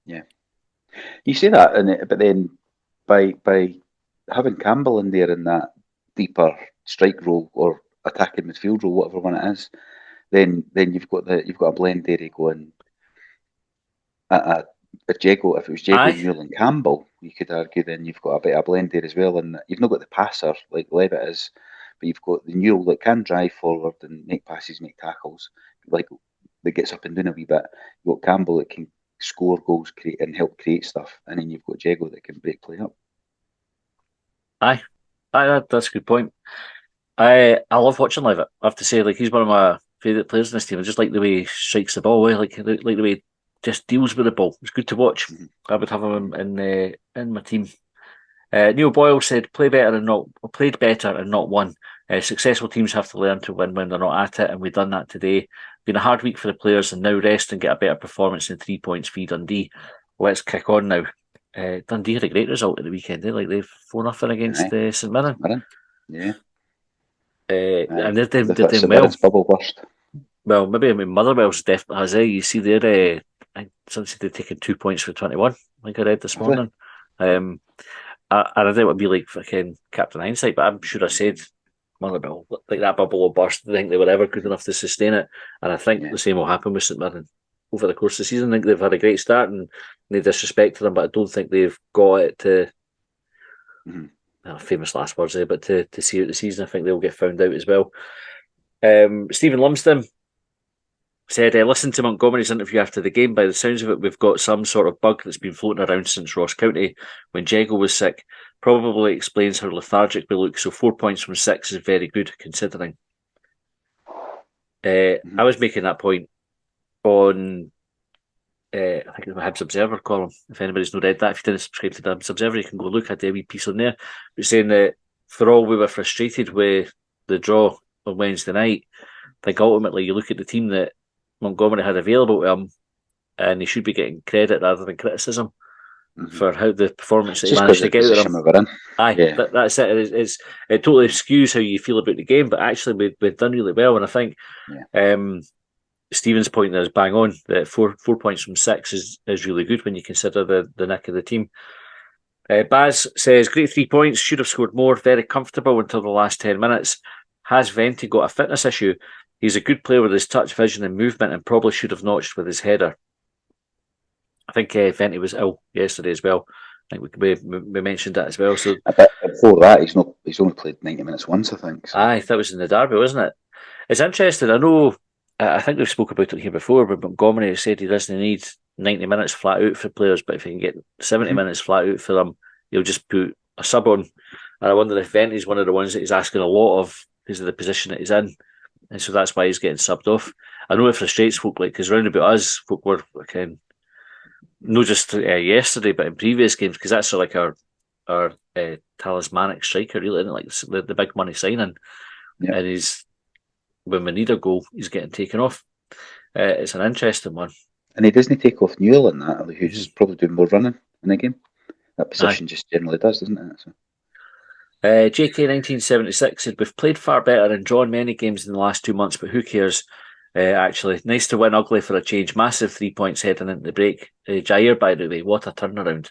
Yeah, you say that, but then by having Campbell in there in that deeper strike role or attacking midfield role, whatever one it is, then you've got a blend there going. If it was Jago, Newell and Campbell, you could argue then you've got a bit of blend there as well, and you've not got the passer like Levitt is, but you've got the Newell that can drive forward and make passes, make tackles, like that gets up and down a wee bit. You've got Campbell that can score goals, create and help create stuff, and then you've got Jago that can break play up. Aye, that's a good point. I love watching Levitt. I have to say, like, he's one of my favourite players in this team. I just like the way he strikes the ball, like the way he just deals with the ball. It's good to watch. Mm-hmm. I would have him in my team. Neil Boyle said, played better and not won. Successful teams have to learn to win when they're not at it, and we've done that today. Been a hard week for the players, and now rest and get a better performance in 3 points for Dundee. Let's kick on now. Dundee had a great result at the weekend. Like they've 4-0 against St Mirren. Yeah. And they're doing well. Bubble burst. Well, maybe Motherwell's definitely has. You see there, since they've taken 2 points for 21. I think I read this morning. I don't know what would be like fucking Captain Hindsight, but I'm sure I said Motherwell, like that bubble will burst. I think they were ever good enough to sustain it, and I think the same will happen with St Mirren over the course of the season. I think they've had a great start, and no disrespect to them, but I don't think they've got it to. Famous last words there, but to see out the season, I think they'll get found out as well. Stephen Lumsden said, listen to Montgomery's interview after the game. By the sounds of it, we've got some sort of bug that's been floating around since Ross County when Jago was sick. Probably explains how lethargic we look. So 4 points from 6 is very good considering. I was making that point on I think it's my Hibs Observer column. If anybody's not read that, if you didn't subscribe to the Hibs Observer, you can go look at the wee piece on there. But saying that for all we were frustrated with the draw on Wednesday night, I think ultimately you look at the team that Montgomery had available to him, and he should be getting credit rather than criticism for how the performance that he managed to get out of them. Aye, that's it. It totally skews how you feel about the game, but actually we've done really well, and I think Stephen's point there is bang on. That 4 points from 6 is really good when you consider the nick of the team. Baz says, great 3 points, should have scored more, very comfortable until the last 10 minutes. Has Venti got a fitness issue? He's a good player with his touch, vision and movement, and probably should have notched with his header. I think Venti was ill yesterday as well. I think we mentioned that as well. So before that, he's only played 90 minutes once, I think. So. Aye, that was in the derby, wasn't it? It's interesting. I know. I think we've spoke about it here before, but Montgomery said he doesn't need 90 minutes flat out for players, but if he can get 70 minutes flat out for them, he'll just put a sub on. And I wonder if Venti's one of the ones that he's asking a lot of because of the position that he's in. And so that's why he's getting subbed off. I know it frustrates folk, because round about us, folk were not just yesterday, but in previous games, because that's sort of like our talismanic striker, really, like the big money signing. Yeah. And when we need a goal, he's getting taken off. It's an interesting one. And he doesn't take off Newell in that, who's probably doing more running in the game. that position just generally does, doesn't it? So. JK 1976 said, we've played far better and drawn many games in the last 2 months, but who cares? Actually, nice to win ugly for a change. Massive 3 points heading into the break. Jair, by the way, what a turnaround.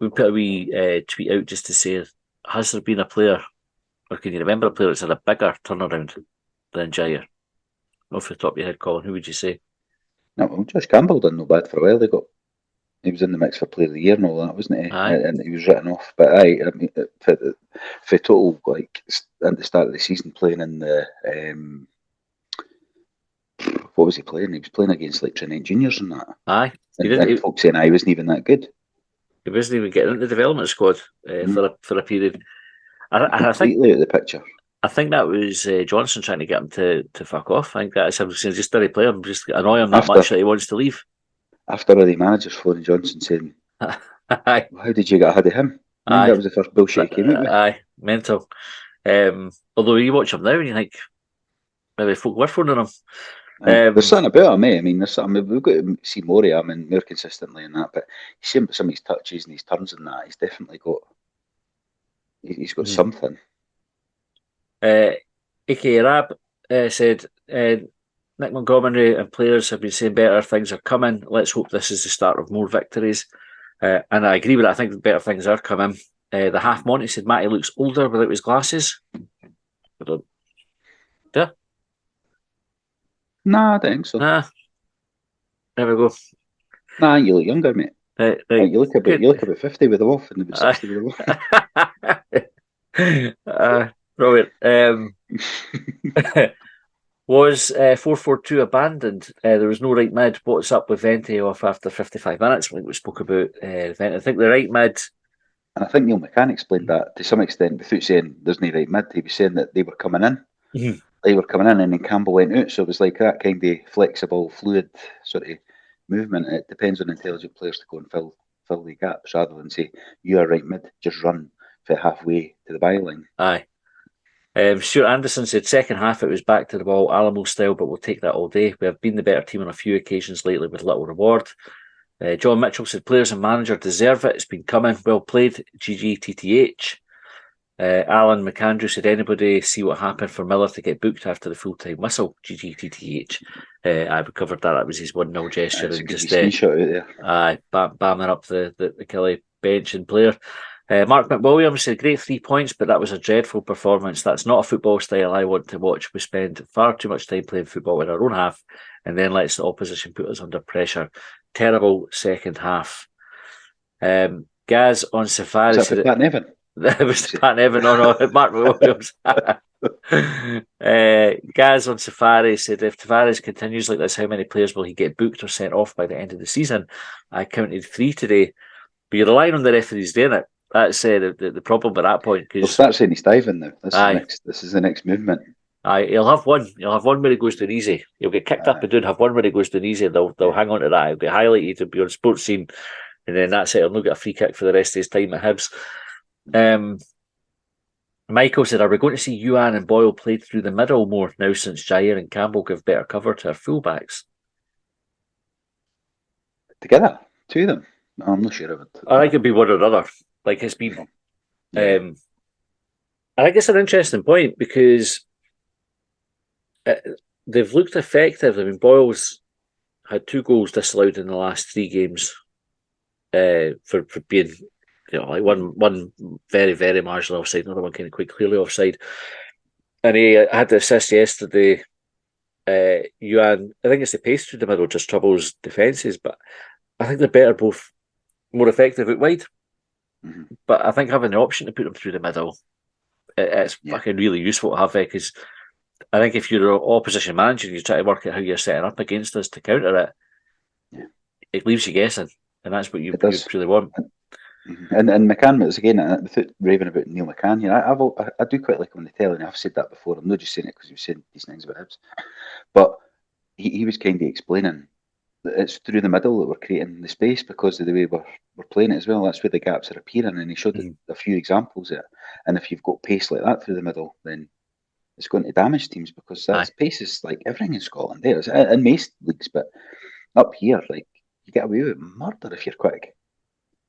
We put a wee tweet out just to say, has there been a player, or can you remember a player that's had a bigger turnaround than Jair? Off the top of your head, Colin, who would you say? No, well, Josh Campbell done no bad for a while. He was in the mix for Player of the Year and all that, wasn't he? Aye. And he was written off. But I mean, for total, like at the start of the season, playing in the what was he playing? He was playing against like Trinity Juniors and that. Aye. And folks saying I wasn't even that good. He wasn't even getting into the development squad for a period. I think completely out of the picture. I think that was Johnson trying to get him to fuck off. I think that's him saying, just didn't play him, just annoy him that much that he wants to leave. After the managers phoning Johnson saying, aye. How did you get ahead of him? I think that was the first bullshit he came out with. Aye, mental. Although you watch him now and you think, maybe folk were phoning him. There's something about him, eh? I mean, there's something, we've got to see more of him and more consistently in that, but you see some of his touches and his turns and that, he's definitely got something. A.K. Rab said, Nick Montgomery and players have been saying better things are coming. Let's hope this is the start of more victories. And I agree with that. I think better things are coming. The half Monty said Matty looks older without his glasses. Yeah. Nah, I don't think so. Nah. There we go. Nah, you look younger, mate. Right. You look about 50 with them off and about 60 with them off. Brilliant. Was 4-4-2 abandoned? There was no right mid. What's up with Vente off after 55 minutes? I think we spoke about Vente. I think the right mid. And I think Neil McCann explained that to some extent without saying there's no right mid. He was saying that they were coming in. Mm-hmm. They were coming in and then Campbell went out. So it was like that kind of flexible, fluid sort of movement. It depends on intelligent players to go and fill the gaps rather than say, you are right mid, just run for halfway to the byline. Aye. Stuart Anderson said second half it was back to the ball, Alamo style, but we'll take that all day. We have been the better team on a few occasions lately with little reward. John Mitchell said players and manager deserve it. It's been coming. Well played. GG TTH. Alan McAndrew said anybody see what happened for Miller to get booked after the full-time whistle? GG TTH. I covered that. That was his 1-0 gesture. And just screenshot out there. Bamming up the Killie bench and player. Mark McWilliams said, great 3 points, but that was a dreadful performance. That's not a football style I want to watch. We spend far too much time playing football in our own half and then lets the opposition put us under pressure. Terrible second half. Gaz on Safari was that said... Pat Nevin? That was Pat Nevin, no, Mark McWilliams. Gaz on Safari said, if Tavares continues like this, how many players will he get booked or sent off by the end of the season? I counted 3 today. But you're relying on the referees doing it. That's the problem at that point. We'll start saying he's diving now. This is the next movement. He'll have one. He'll have one where he goes to an easy. He'll get kicked up and down. Have one where he goes to an easy. They'll hang on to that. He'll get highlighted. He'll be on sports scene, and then that's it. He'll not get a free kick for the rest of his time at Hibs. Michael said, "Are we going to see Yuan and Boyle played through the middle more now since Jair and Campbell give better cover to our fullbacks?" Together, 2 of them. I'm not sure of it. I think it'd be one or another. Like it's been. I think it's an interesting point because they've looked effective. I mean, Boyle's had 2 goals disallowed in the last 3 games for being, like one very, very marginal offside, another one kind of quite clearly offside. And he had the assist yesterday. Yuan, I think it's the pace through the middle just troubles defences, but I think they're both more effective out wide. Mm-hmm. But I think having the option to put them through the middle, it's fucking really useful to have it, because I think if you're an opposition manager and you try to work out how you're setting up against us to counter it, it leaves you guessing, and that's what you really want. And McCann, again, without raving about Neil McCann here, I do quite like him on the telly, and I've said that before. I'm not just saying it because he was saying these things about Hibs, but he was kind of explaining that it's through the middle that we're creating the space because of the way we're playing it as well. That's where the gaps are appearing, and he showed a few examples of it. And if you've got pace like that through the middle, then it's going to damage teams, because pace is like everything in Scotland. There's in most leagues, but up here, like, you get away with murder if you're quick.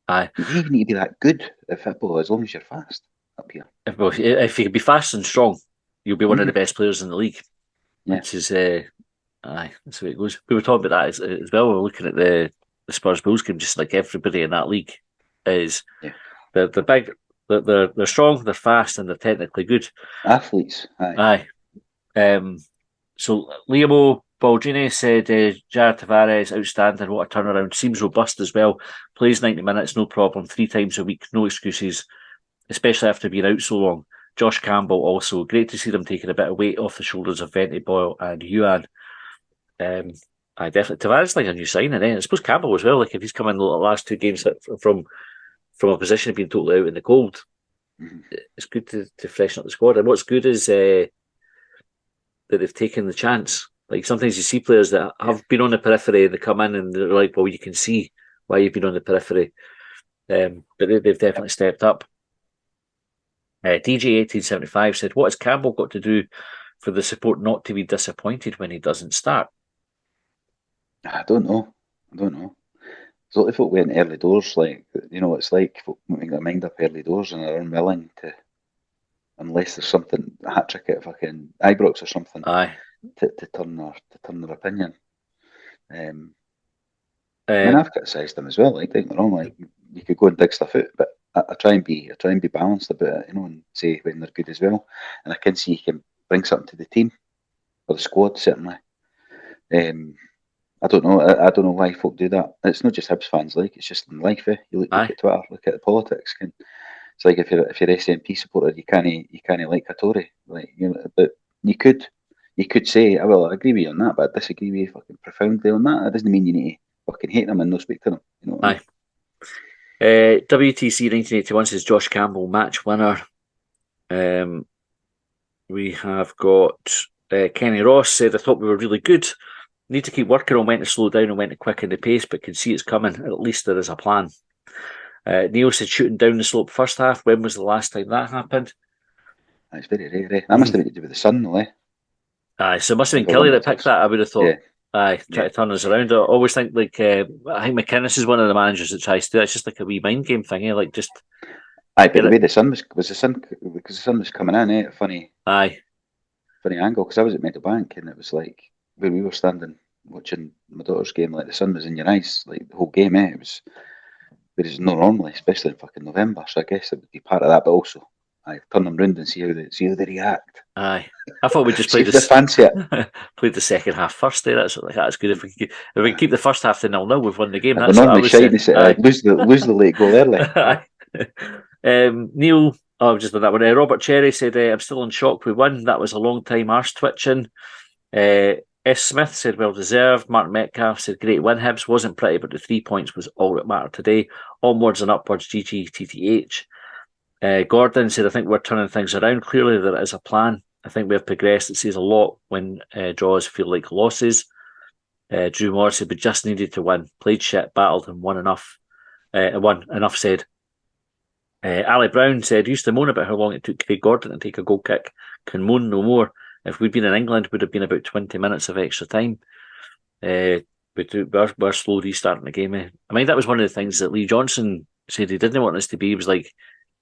Aye. You don't even need to be that good at football as long as you're fast up here. If you can be fast and strong, you'll be one of the Mhm. best players in the league. Yeah. Which is, aye, that's the way it goes. We were talking about that as well. We were looking at the Spurs Bulls game, just like everybody in that league is. Yeah. They're big, they're strong, they're fast, and they're technically good. Athletes, aye. Aye. So Liam Baldini said Jared Tavares, outstanding, what a turnaround. Seems robust as well. Plays 90 minutes, no problem. 3 times a week, no excuses, especially after being out so long. Josh Campbell also. Great to see them taking a bit of weight off the shoulders of Vente Boyle and Yuan. I definitely Tavares like a new signing. I suppose Campbell as well. Like if he's come in the last 2 games from a position of being totally out in the cold, Mhm. it's good to freshen up the squad. And what's good is that they've taken the chance. Like sometimes you see players that have been on the periphery and they come in and they're like, well, you can see why you've been on the periphery. But they've definitely stepped up. DJ1875 said, what has Campbell got to do for the support not to be disappointed when he doesn't start? I don't know. So if it went early doors, like it's like folk make their mind up early doors and are unwilling to, unless there's something a hat trick at fucking Ibrox or something, Aye. to turn their opinion. Um, I mean, Um, I've criticised them as well. Like, don't get me wrong. Like, you could go and dig stuff out, but I try and be balanced about it, and say when they're good as well. And I can see you can bring something to the team or the squad certainly. I don't know. I don't know why folk do that. It's not just Hibs fans. Like, it's just in life. You look aye. at Twitter, look at the politics. It's like if you're SNP supporter, you can't like a Tory. Like, but you could say, I will agree with you on that, but I disagree with you fucking profoundly on that. That doesn't mean you need to fucking hate them and not speak to them. You know what I mean? WTC 1981 says Josh Campbell, match winner. We have got Kenny Ross said, I thought we were really good. Need to keep working on when to slow down and when to quicken the pace, but can see it's coming. At least there is a plan. Neil said shooting down the slope first half. When was the last time that happened? It's very rare. Eh? That must have been to do with the sun, though. Eh? Aye, so it must have If been we're Killie limited that to picked that. I would have thought. Yeah, Aye, try to turn us around. I always think I think McInnes is one of the managers that tries to do that. It's just like a wee mind game thing, like just Aye, but get the it. way the sun was the sun because the sun was coming in, funny Aye, angle. Because I was at Meadowbank and it was like where we were standing watching my daughter's game, like the sun was in your eyes, like the whole game. It was, but it's not normally, especially in fucking November. So I guess it would be part of that, but also I turn them round and see how they react. aye. I thought we just See played if they this. fancy it. Played the second half first there. That's good. If we can keep the first half to 0-0, we've won the game. We're That's what I normally was shite. saying. Aye. Lose the late goal early. Aye. Neil, I've just done that one. Robert Cherry said, I'm still in shock we won. That was a long time arse twitching. S. Smith said, well deserved. Mark Metcalf said, great win. Hibs wasn't pretty, but the 3 points was all that mattered today. Onwards and upwards, GGTTH. Gordon said, I think we're turning things around. Clearly, there is a plan. I think we have progressed. It says a lot when draws feel like losses. Drew Moore said, we just needed to win. Played shit, battled, and won enough. Won enough said. Ali Brown said, used to moan about how long it took Craig Gordon to take a goal kick. Can moan no more. If we'd been in England, it would have been about 20 minutes of extra time. We're slow restarting the game. I mean, that was one of the things that Lee Johnson said he didn't want us to be. He was like,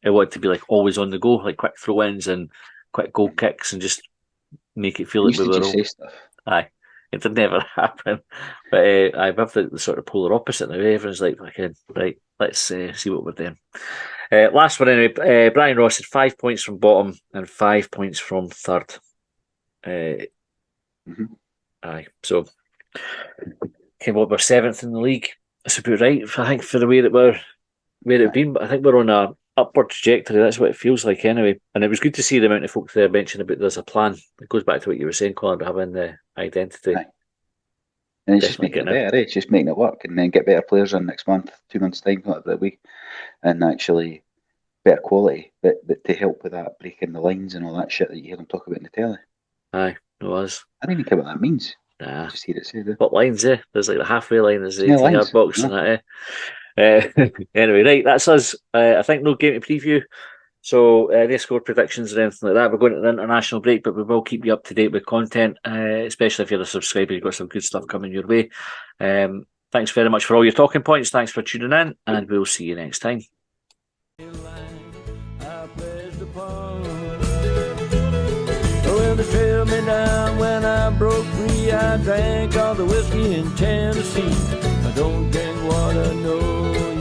I want to be like always on the go, like quick throw-ins and quick goal kicks and just make it feel They like used we to were just all... say stuff. Aye. It did never happen. But I have the sort of polar opposite now. Everyone's like, okay, right, let's see what we're doing. Last one anyway. Brian Ross had 5 points from bottom and 5 points from third. Aye, so came up, we're seventh in the league. That's about right. I think for the way that we're where it's been, but I think we're on a upward trajectory. That's what it feels like anyway. And it was good to see the amount of folks there mentioning about there's a plan. It goes back to what you were saying, Colin, about having the identity. Aye. And it's just Definitely making it better. It's just making it work, and then get better players in next month, 2 months time, that week, and actually better quality, but to help with that breaking the lines and all that shit that you hear them talk about in the telly. Aye, it was. I don't even care what that means. Nah. I just hear it said. What lines, eh? There's like the halfway line, there's the No 18-yard lines. box No. and that, Anyway, right, that's us. I think no game to preview. So no score predictions or anything like that. We're going to the international break, but we will keep you up to date with content, especially if you're a subscriber. You've got some good stuff coming your way. Thanks very much for all your talking points. Thanks for tuning in, and we'll see you next time. Well, they trailed me down when I broke free. I drank all the whiskey in Tennessee. I don't drink water, no.